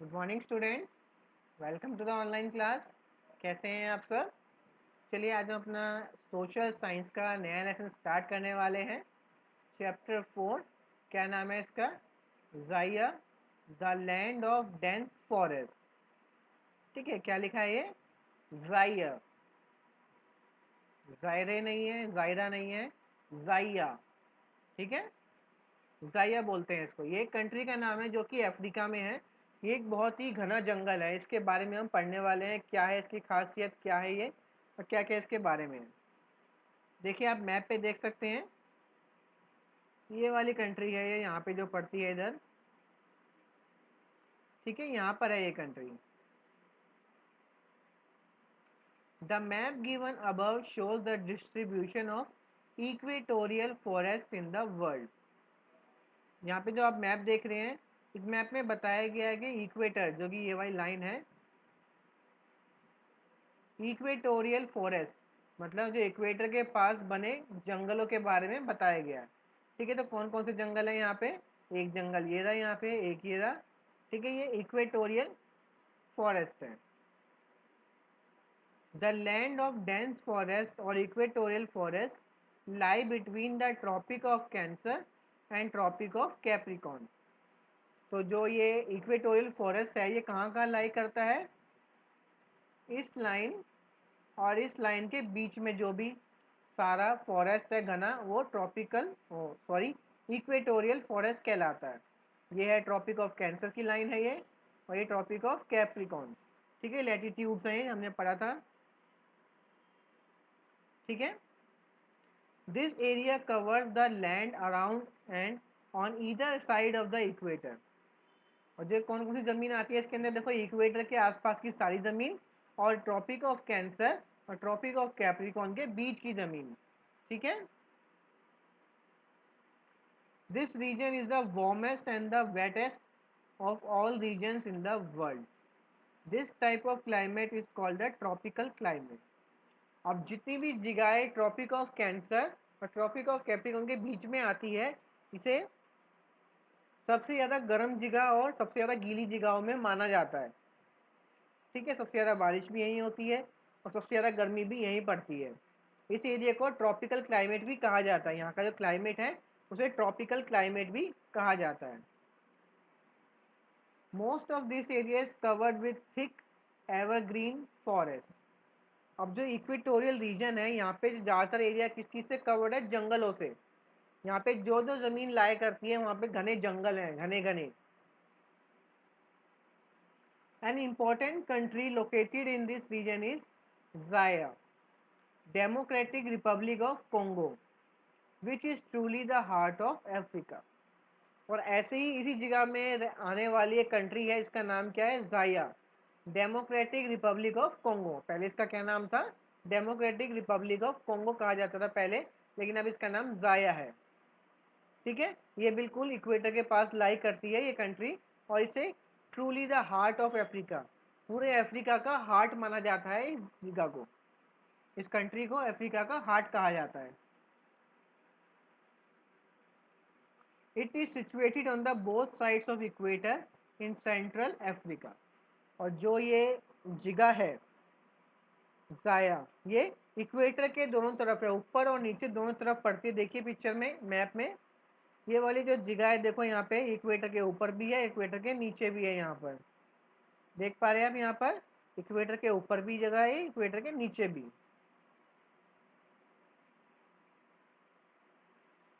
Good morning student. Welcome to the online class. कैसे हैं आप सब? चलिए आज हम अपना सोशल साइंस का नया लेसन स्टार्ट करने वाले हैं। चैप्टर 4। क्या नाम है इसका? जाया, the land of dense forest. ठीक है, क्या लिखा है ये? जाया। जायरे नहीं है, जायरा नहीं है, जाया। ठीक है, जाया बोलते हैं इसको। ये एक कंट्री का नाम है जो कि अफ्रीका में है। ये एक बहुत ही घना जंगल है। इसके बारे में हम पढ़ने वाले हैं, क्या है इसकी खासियत, क्या है ये और क्या क्या इसके बारे में है। देखिए, आप मैप पे देख सकते हैं, ये वाली कंट्री है, ये यहाँ पे जो पड़ती है इधर। ठीक है, यहाँ पर है ये country. The map given above shows the distribution of equatorial forest in the world. यहाँ पे जो आप मैप देख रहे हैं, इस मैप में बताया गया है कि इक्वेटर, जो कि ये वाली लाइन है, इक्वेटोरियल फॉरेस्ट मतलब जो इक्वेटर के पास बने जंगलों के बारे में बताया गया है। ठीक है, तो कौन कौन से जंगल है यहाँ पे? एक जंगल ये रहा, यहाँ पे एक ये रहा। ठीक है, ये इक्वेटोरियल फॉरेस्ट है। The land of dense forest और equatorial forest lie between the tropic of Cancer and tropic of Capricorn. तो जो ये इक्वेटोरियल फॉरेस्ट है, ये कहाँ कहाँ लाई करता है? इस लाइन और इस लाइन के बीच में जो भी सारा फॉरेस्ट है घना, वो ट्रॉपिकल सॉरी इक्वेटोरियल फॉरेस्ट कहलाता है। ये है ट्रॉपिक ऑफ कैंसर की लाइन है ये, और ये ट्रॉपिक ऑफ कैप्रिकॉन। ठीक है, लैटिट्यूड्स हैं, हमने पढ़ा था। ठीक है, this area covers the land around and on either side of the equator. और जो कौन कौन सी जमीन आती है इसके अंदर? देखो, इक्वेटर के आसपास की सारी जमीन, और ट्रॉपिक ऑफ कैंसर और ट्रॉपिक ऑफ कैप्रिकॉन के बीच की जमीन। ठीक है, this region is the warmest and the wettest of all regions in the world. This type of climate is called the tropical climate. अब जितनी भी जगहें ट्रॉपिक ऑफ कैंसर और ट्रॉपिक ऑफ कैप्रिकॉन के बीच में आती है, इसे सबसे ज़्यादा गर्म जगह और सबसे ज़्यादा गीली जगहों में माना जाता है। ठीक है, सबसे ज़्यादा बारिश भी यहीं होती है और सबसे ज़्यादा गर्मी भी यहीं पड़ती है। इस एरिया को ट्रॉपिकल क्लाइमेट भी कहा जाता है। यहाँ का जो क्लाइमेट है उसे ट्रॉपिकल क्लाइमेट भी कहा जाता है। Most of this area is covered with thick evergreen forest. अब जो इक्वेटोरियल रीजन है, यहाँ पे ज़्यादातर एरिया किस चीज़ से कवर्ड है? जंगलों से। यहाँ पे जो जो जमीन लाया करती है वहाँ पे घने जंगल हैं, घने घने। An important country located in this region is Zaire, Democratic Republic of Congo, which is truly the heart of Africa. और ऐसे ही इसी जगह में आने वाली एक कंट्री है, इसका नाम क्या है? जाया, डेमोक्रेटिक रिपब्लिक ऑफ कोंगो। पहले इसका क्या नाम था? डेमोक्रेटिक रिपब्लिक ऑफ कोंगो कहा जाता था पहले, लेकिन अब इसका नाम जाया है। ठीक है, ये बिल्कुल इक्वेटर के पास लाई करती है ये कंट्री, और इसे truly the heart of Africa, पूरे अफ्रीका का हार्ट माना जाता है। इस जगह को, इस कंट्री को अफ्रीका का हार्ट कहा जाता है। It is situated on the both sides of equator in central Africa. और जो ये जगह है जाया, ये इक्वेटर के दोनों तरफ है, ऊपर और नीचे दोनों तरफ पड़ती है। देखिए पिक्चर में, मैप में, ये वाली जो जगह है, देखो यहाँ पे इक्वेटर के ऊपर भी है, इक्वेटर के नीचे भी है। यहाँ पर देख पा रहे हैं आप, यहाँ पर इक्वेटर के ऊपर भी जगह है, इक्वेटर के नीचे भी।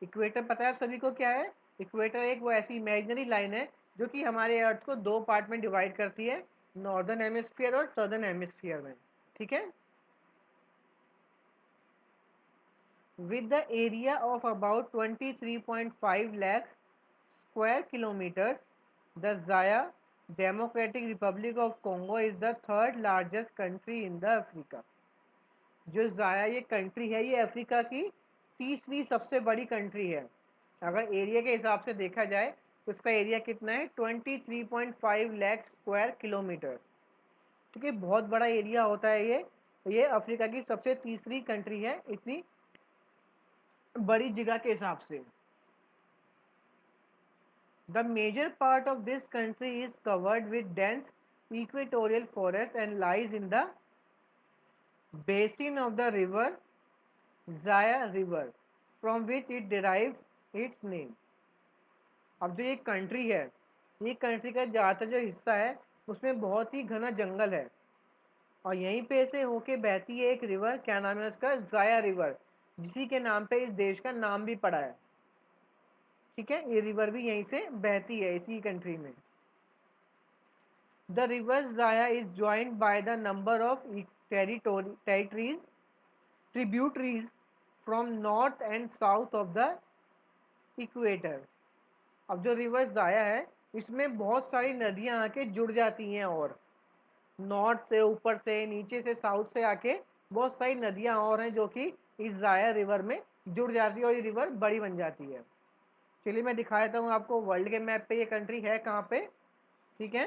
इक्वेटर पता है आप सभी को क्या है? इक्वेटर एक वो ऐसी इमेजिनरी लाइन है जो कि हमारे अर्थ को दो पार्ट में डिवाइड करती है, नॉर्दर्न हेमिस्फीयर और सदर्न हेमिस्फीयर में। ठीक है, with the area of about 23.5 lakh square kilometers, the Zaya Democratic Republic of Congo is the third largest country in the Africa. जो जाया ये कंट्री है, ये अफ्रीका की तीसरी सबसे बड़ी कंट्री है। अगर एरिया के हिसाब से देखा जाए तो इसका एरिया कितना है? 23.5 लाख स्क्वायर किलोमीटर। ठीक है, बहुत बड़ा एरिया होता है ये अफ्रीका की सबसे तीसरी कंट्री है इतनी बड़ी जगह के हिसाब से। The major part of this country is covered with dense equatorial forest and lies in the basin of the river Zaya River, from which it derives its name. अब जो ये कंट्री है, ये कंट्री का ज़्यादातर जो हिस्सा है उसमें बहुत ही घना जंगल है और यहीं पे से होके बहती है एक रिवर, क्या नाम है उसका, जाया रिवर, जिसी के नाम पे इस देश का नाम भी पड़ा है। ठीक है, ये रिवर भी यहीं से बहती है इसी कंट्री में। The river Zaire is joined by the number of territories tributaries from north and south of the equator. अब जो रिवर जाया है इसमें बहुत सारी नदियां आके जुड़ जाती हैं और नॉर्थ से, ऊपर से, नीचे से, साउथ से आके बहुत सारी नदियां और हैं जो कि इस जाया रिवर में जुड़ जाती है और ये रिवर बड़ी बन जाती है। चलिए मैं दिखा देता हूँ आपको वर्ल्ड के मैप पे ये कंट्री है कहाँ पे। ठीक है,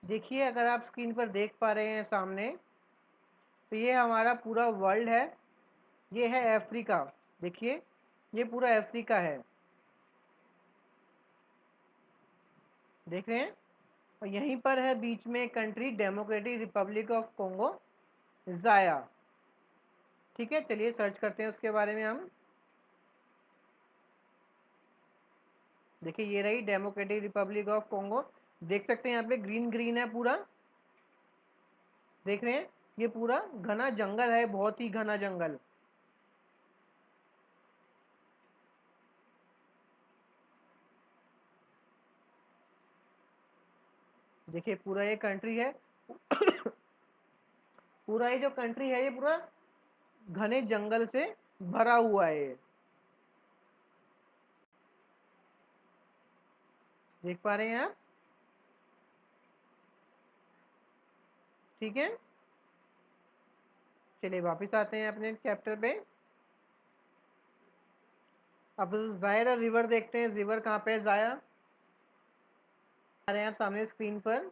देखिए अगर आप स्क्रीन पर देख पा रहे हैं सामने, तो ये हमारा पूरा वर्ल्ड है। ये है अफ्रीका, देखिए ये पूरा अफ्रीका है, देख रहे हैं। और यहीं पर है बीच में country democratic Republic of Congo जाया। ठीक है, चलिए सर्च करते हैं उसके बारे में हम। देखिए ये रही डेमोक्रेटिक रिपब्लिक ऑफ कॉन्गो, देख सकते हैं यहाँ पे ग्रीन ग्रीन है पूरा, देख रहे हैं। ये पूरा घना जंगल है, बहुत ही घना जंगल। देखिए पूरा ये कंट्री है पूरा ये जो कंट्री है ये पूरा घने जंगल से भरा हुआ है ये, देख पा रहे हैं आप। ठीक है, चलिए वापस आते हैं अपने चैप्टर पे। अब जायरा रिवर देखते हैं, रिवर कहाँ पे है जाया, आ रहे हैं आप सामने स्क्रीन पर।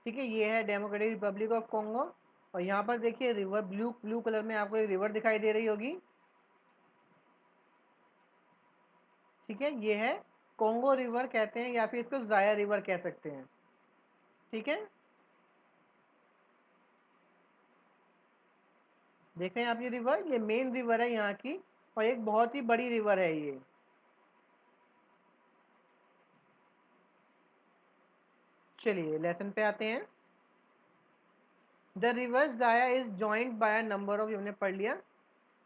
ठीक है, ये है डेमोक्रेटिक रिपब्लिक ऑफ कॉन्गो और यहाँ पर देखिए रिवर ब्लू ब्लू कलर में आपको एक रिवर दिखाई दे रही होगी। ठीक है, ये है कॉन्गो रिवर कहते हैं या फिर इसको जाया रिवर कह सकते हैं। ठीक है, देख रहे हैं आप ये रिवर, ये मेन रिवर है यहाँ की और एक बहुत ही बड़ी रिवर है ये। चलिए लेसन पे आते हैं। The river Zaire is joined by a number of, हमने पढ़ लिया।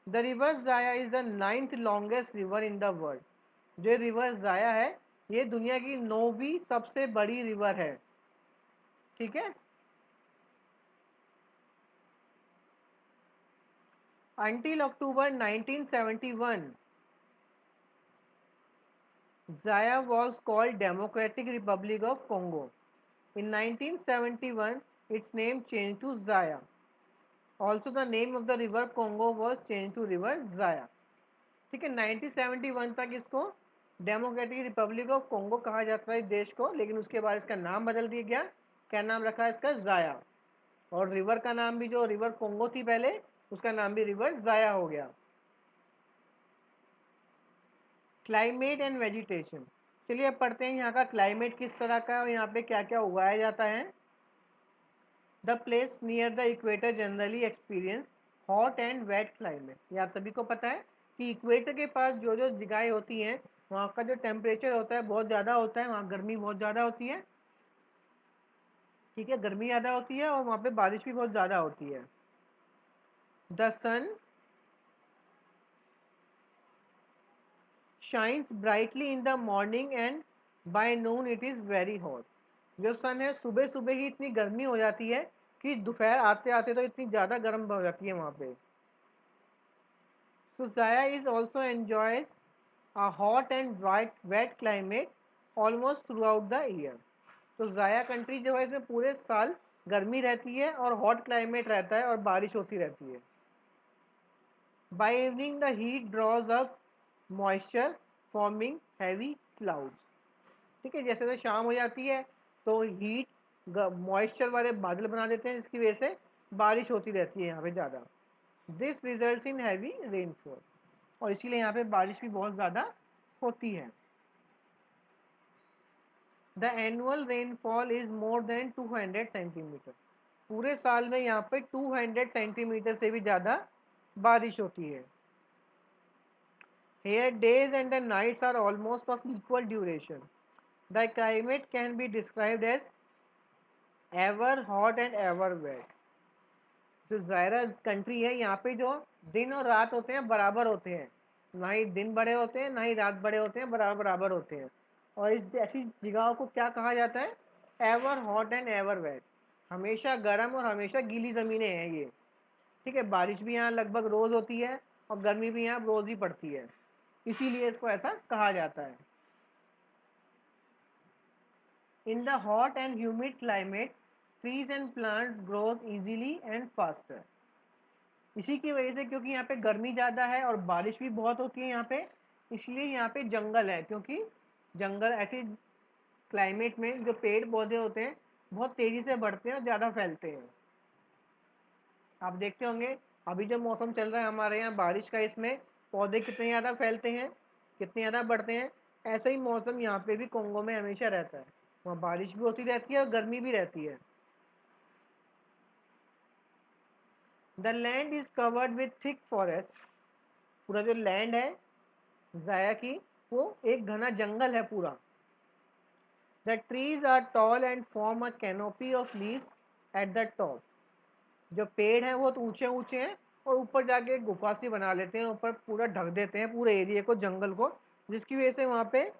The river Zaire is the 9th longest river in the world. जो रिवर जाया है ये दुनिया की 9वीं सबसे बड़ी रिवर है। ठीक है, until October 1971 Zaire was called Democratic Republic of Congo. In 1971 its name changed to Zaire. Also the name of the river Congo was changed to river Zaire. ठीक है, 1971 तक इसको डेमोक्रेटिक रिपब्लिक ऑफ कोंगो कहा जाता है इस देश को, लेकिन उसके बाद इसका नाम बदल दिया गया। क्या नाम रखा है इसका, जाया। और रिवर का नाम भी, जो रिवर कोंगो थी पहले, उसका नाम भी रिवर जाया हो गया। क्लाइमेट एंड वेजिटेशन, चलिए अब पढ़ते हैं यहाँ का क्लाइमेट किस तरह का है और यहाँ पे क्या क्या उगाया जाता है। The place near the equator generally experience hot and wet climate. ये आप सभी को पता है कि इक्वेटर के पास जो जो जगहें होती हैं वहाँ का जो टेम्परेचर होता है बहुत ज़्यादा होता है, वहाँ गर्मी बहुत ज़्यादा होती है। ठीक है, गर्मी ज़्यादा होती है और वहाँ पे बारिश भी बहुत ज़्यादा होती है। The sun shines brightly in the morning and by noon it is very hot. जो सन है सुबह सुबह ही इतनी गर्मी हो जाती है कि दोपहर आते आते तो इतनी ज़्यादा गर्म हो जाती है वहाँ पे। सो जाया is also enjoys a hot and wet climate almost throughout the year। तो जाया कंट्री जो है इसमें पूरे साल गर्मी रहती है और हॉट क्लाइमेट रहता है और बारिश होती रहती है। By evening the heat draws up moisture forming heavy clouds. ठीक है, जैसे जैसे शाम हो जाती है तो हीट मॉइस्चर वाले बादल बना देते हैं जिसकी वजह से बारिश होती रहती है यहाँ पे ज़्यादा। This results in heavy rainfall. और इसीलिए यहाँ पे बारिश भी बहुत ज़्यादा होती है। The annual rainfall is more than 200 centimetre. पूरे साल में यहाँ पे 200 सेंटीमीटर से भी ज़्यादा बारिश होती है। Here days and the nights are almost of equal duration. The climate can be described as ever hot and ever wet. जो ज़ायरा कंट्री है यहाँ पे जो दिन और रात होते हैं बराबर होते हैं, ना ही दिन बड़े होते हैं ना ही रात बड़े होते हैं, बराबर बराबर होते हैं। और इस ऐसी जगहों को क्या कहा जाता है? Ever hot and ever wet. हमेशा गर्म और हमेशा गीली ज़मीनें हैं ये। ठीक है, बारिश भी यहाँ लगभग रोज़ होती है और गर्मी भी यहाँ रोज़ ही पड़ती है, इसीलिए इसको ऐसा कहा जाता है। In the hot and humid climate, trees and plants grows easily and faster. इसी की वजह से, क्योंकि यहाँ पे गर्मी ज़्यादा है और बारिश भी बहुत होती है यहाँ पे, इसलिए यहाँ पे जंगल है, क्योंकि जंगल ऐसे क्लाइमेट में जो पेड़ पौधे होते हैं बहुत तेज़ी से बढ़ते हैं और ज़्यादा फैलते हैं। आप देखते होंगे अभी जो मौसम चल रहा है हमारे यहाँ बारिश का, इसमें पौधे कितने ज़्यादा फैलते हैं, कितने ज़्यादा बढ़ते हैं। ऐसा ही मौसम यहाँ पे भी कोंगो में हमेशा रहता है, वहाँ बारिश भी होती रहती है और गर्मी भी रहती है। The land is covered with thick forest. पूरा जो लैंड है ज़ाया की, वो एक घना जंगल है पूरा। The trees are tall and form a canopy of leaves at the top. जो पेड़ हैं वो तो ऊंचे ऊंचे हैं और ऊपर जाके एक गुफा सी बना लेते हैं, ऊपर पूरा ढक देते हैं पूरे एरिया को, जंगल को, जिसकी वजह से वहाँ पे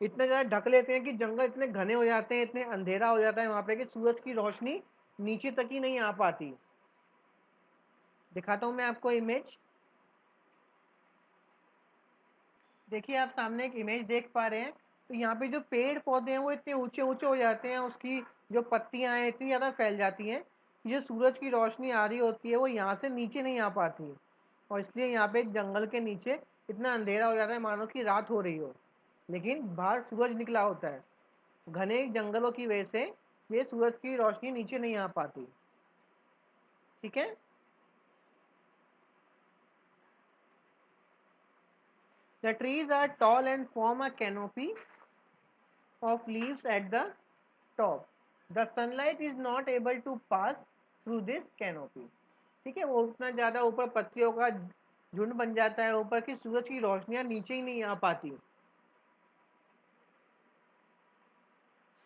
इतने ज़्यादा ढक लेते हैं कि जंगल इतने घने हो जाते हैं, इतने अंधेरा हो जाता है वहाँ पे कि सूरज की रोशनी नीचे तक ही नहीं आ पाती। दिखाता हूँ मैं आपको इमेज। देखिए आप सामने एक इमेज देख पा रहे हैं, तो यहाँ पे जो पेड़ पौधे हैं वो इतने ऊंचे ऊंचे हो जाते हैं, उसकी जो पत्तियां हैं इतनी ज़्यादा फैल जाती हैं कि जो सूरज की रोशनी आ रही होती है वो यहाँ से नीचे नहीं आ पाती, और इसलिए यहाँ पे जंगल के नीचे इतना अंधेरा हो जाता है मानो कि रात हो रही हो, लेकिन बाहर सूरज निकला होता है। घने जंगलों की वजह से ये सूरज की रोशनी नीचे नहीं आ पाती। ठीक है। The trees are tall and form a canopy of leaves at the top. The sunlight is not able to pass through this canopy. ठीक है, वो उतना ज़्यादा ऊपर पत्तियों का झुंड बन जाता है ऊपर की, सूरज की रोशनियाँ नीचे ही नहीं आ पाती।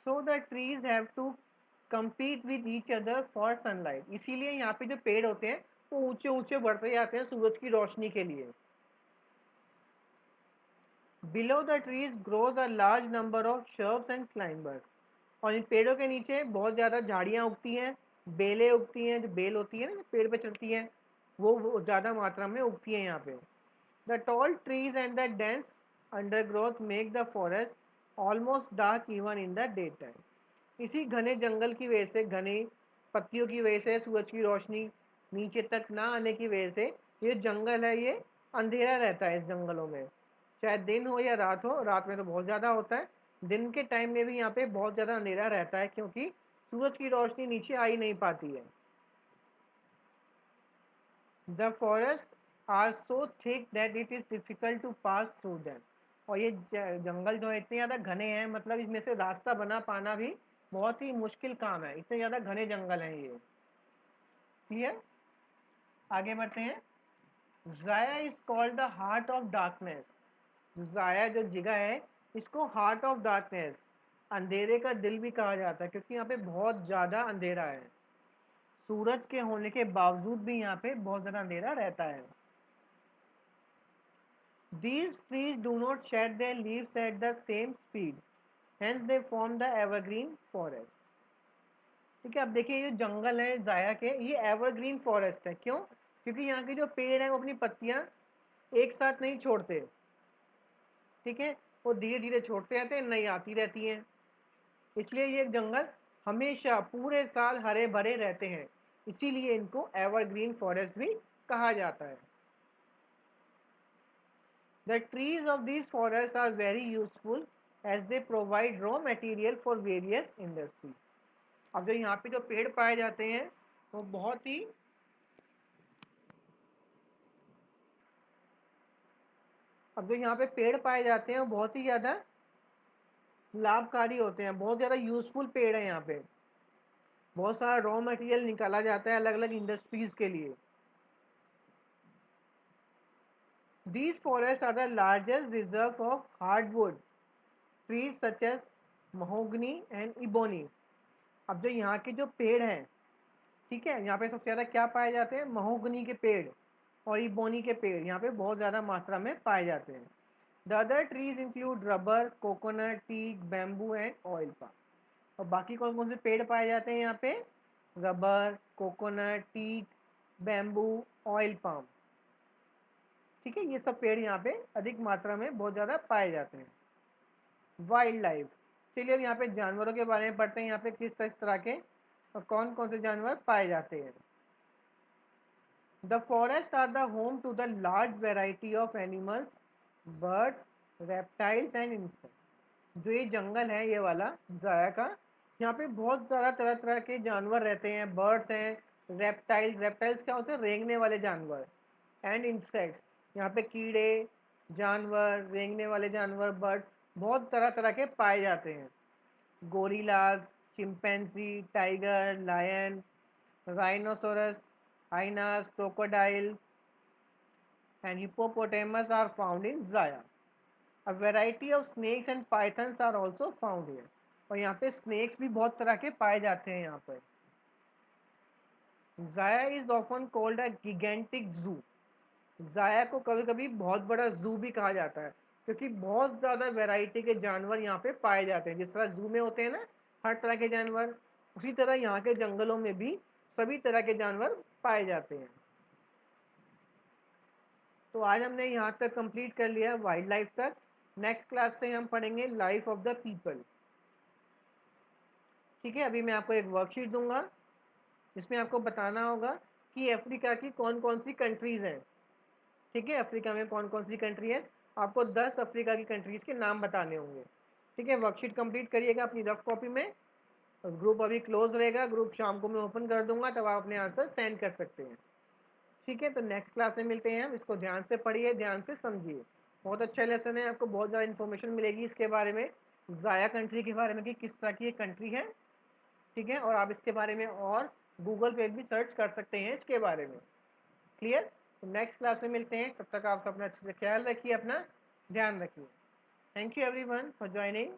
So the trees have to compete with each other for sunlight. इसीलिए यहाँ पे जो पेड़ होते हैं वो ऊंचे ऊंचे बढ़ते जाते हैं सूरज की रोशनी के लिए। Below the trees grows a large number of shrubs and climbers. और इन पेड़ों के नीचे बहुत ज़्यादा झाड़ियाँ उगती हैं, बेलें उगती हैं, जो बेल होती है ना पेड़ पे चलती हैं, वो ज़्यादा मात्रा में उगती हैं यहाँ पे। The tall trees and the dense undergrowth make the forest almost dark even in the day time. इसी घने जंगल की वजह से, घने पत्तियों की वजह से, सूरज की रोशनी नीचे तक ना आने की वजह से ये जंगल है, ये अंधेरा रहता है इस जंगलों में, चाहे दिन हो या रात हो। रात में तो बहुत ज़्यादा होता है, दिन के टाइम में भी यहाँ पे बहुत ज़्यादा अंधेरा रहता है, क्योंकि सूरज की रोशनी नीचे आ ही नहीं पाती है। The forest are so thick that it is difficult to pass through them. और ये जंगल जो है इतने ज़्यादा घने हैं, मतलब इसमें से रास्ता बना पाना भी बहुत ही मुश्किल काम है, इतने ज़्यादा घने जंगल हैं ये। क्लियर। आगे बढ़ते हैं। ज़ाया is called the heart of darkness. ज़ाया जो जगह है इसको हार्ट ऑफ डार्कनेस, अंधेरे का दिल भी कहा जाता है, क्योंकि यहाँ पे बहुत ज़्यादा अंधेरा है। सूरज के होने के बावजूद भी यहाँ पे बहुत ज़्यादा अंधेरा रहता है। These trees do not shed their leaves at the same speed, hence they form the evergreen forest. ठीक है, अब देखिए ये जंगल है ज़ाया के, ये एवरग्रीन फॉरेस्ट है। क्यों? क्योंकि यहाँ के जो पेड़ हैं वो अपनी पत्तियाँ एक साथ नहीं छोड़ते। ठीक है, वो धीरे धीरे छोड़ते रहते हैं, नई आती रहती हैं, इसलिए ये जंगल हमेशा पूरे साल हरे भरे रहते हैं, इसीलिए इनको एवरग्रीन फॉरेस्ट भी कहा जाता है। The trees of this forest are very useful as they provide raw material for various industries. अब जो यहाँ पे जो पेड़ पाए जाते हैं वो बहुत ही अब जो यहाँ पे पेड़ पाए जाते हैं वो बहुत ही ज़्यादा लाभकारी होते हैं, बहुत ज़्यादा यूजफुल पेड़ है। यहाँ पे बहुत सारा रॉ मटेरियल निकाला जाता है अलग अलग इंडस्ट्रीज के लिए। These forests are the largest reserve of hardwood trees such as mahogany and ebony। अब जो यहाँ के जो पेड़ हैं, ठीक है, यहाँ पे सबसे ज़्यादा क्या पाए जाते हैं, महोगनी के पेड़ और इबोनी के पेड़ यहाँ पे बहुत ज़्यादा मात्रा में पाए जाते हैं। The other trees include rubber, coconut, teak, bamboo and oil palm. और बाकी कौन कौन से पेड़ पाए जाते हैं यहाँ पे, rubber, coconut, teak, bamboo, oil palm. ठीक है, ये सब पेड़ यहाँ पे अधिक मात्रा में बहुत ज़्यादा पाए जाते हैं। वाइल्ड लाइफ, चलिए अब यहाँ पे जानवरों के बारे में पढ़ते हैं। यहाँ पे किस तरह के और कौन कौन से जानवर पाए जाते हैं। The forest are the home to the large variety of animals, birds, reptiles and insects. जो ये जंगल है ये वाला जाया का, यहाँ पे बहुत ज़्यादा तरह तरह के जानवर रहते हैं, बर्ड्स हैं, रेप्टाइल्स, रेप्टाइल्स क्या होते हैं, रेंगने वाले जानवर, एंड इंसेक्ट्स, यहाँ पे कीड़े, जानवर, रेंगने वाले जानवर, बर्ड बहुत तरह तरह के पाए जाते हैं। Gorillas, chimpanzee, tiger, lion, rhinoceros, hyenas, crocodile and hippopotamus are found in Zaya. A variety of snakes and pythons are also found here. और यहाँ पे snakes भी बहुत तरह के पाए जाते हैं यहाँ पर। Zaya is often called a gigantic zoo. Zaya को कभी कभी बहुत बड़ा जू भी कहा जाता है, क्योंकि बहुत ज़्यादा वैरायटी के जानवर यहाँ पे पाए जाते हैं। जिस तरह जू में होते हैं ना हर तरह के जानवर, उसी तरह यहाँ के जंगलों में भी सभी तरह के जानवर पाए जाते हैं। तो आज हमने यहाँ तक कंप्लीट कर लिया वाइल्ड लाइफ तक। नेक्स्ट क्लास से हम पढ़ेंगे लाइफ ऑफ द पीपल। ठीक है, अभी मैं आपको एक वर्कशीट दूंगा जिसमें आपको बताना होगा कि अफ्रीका की कौन कौन सी कंट्रीज़ हैं। ठीक है, अफ्रीका में कौन कौन सी कंट्री है, आपको 10 अफ्रीका की कंट्रीज़ के नाम बताने होंगे। ठीक है, वर्कशीट कंप्लीट करिएगा अपनी रफ कॉपी में। ग्रुप अभी क्लोज रहेगा, ग्रुप शाम को मैं ओपन कर दूंगा, तब आप अपने आंसर सेंड कर सकते हैं। ठीक है, तो नेक्स्ट क्लास में मिलते हैं हम। इसको ध्यान से पढ़िए, ध्यान से समझिए, बहुत अच्छा लेसन है। आपको बहुत ज़्यादा इन्फॉर्मेशन मिलेगी इसके बारे में, जाया कंट्री के बारे में कि किस तरह की ये कंट्री है। ठीक है, और आप इसके बारे में और गूगल पे भी सर्च कर सकते हैं इसके बारे में। क्लियर, तो नेक्स्ट क्लास में मिलते हैं, तब तक आप अपना अच्छे से ख्याल रखिए, अपना ध्यान रखिए। Thank you everyone for joining.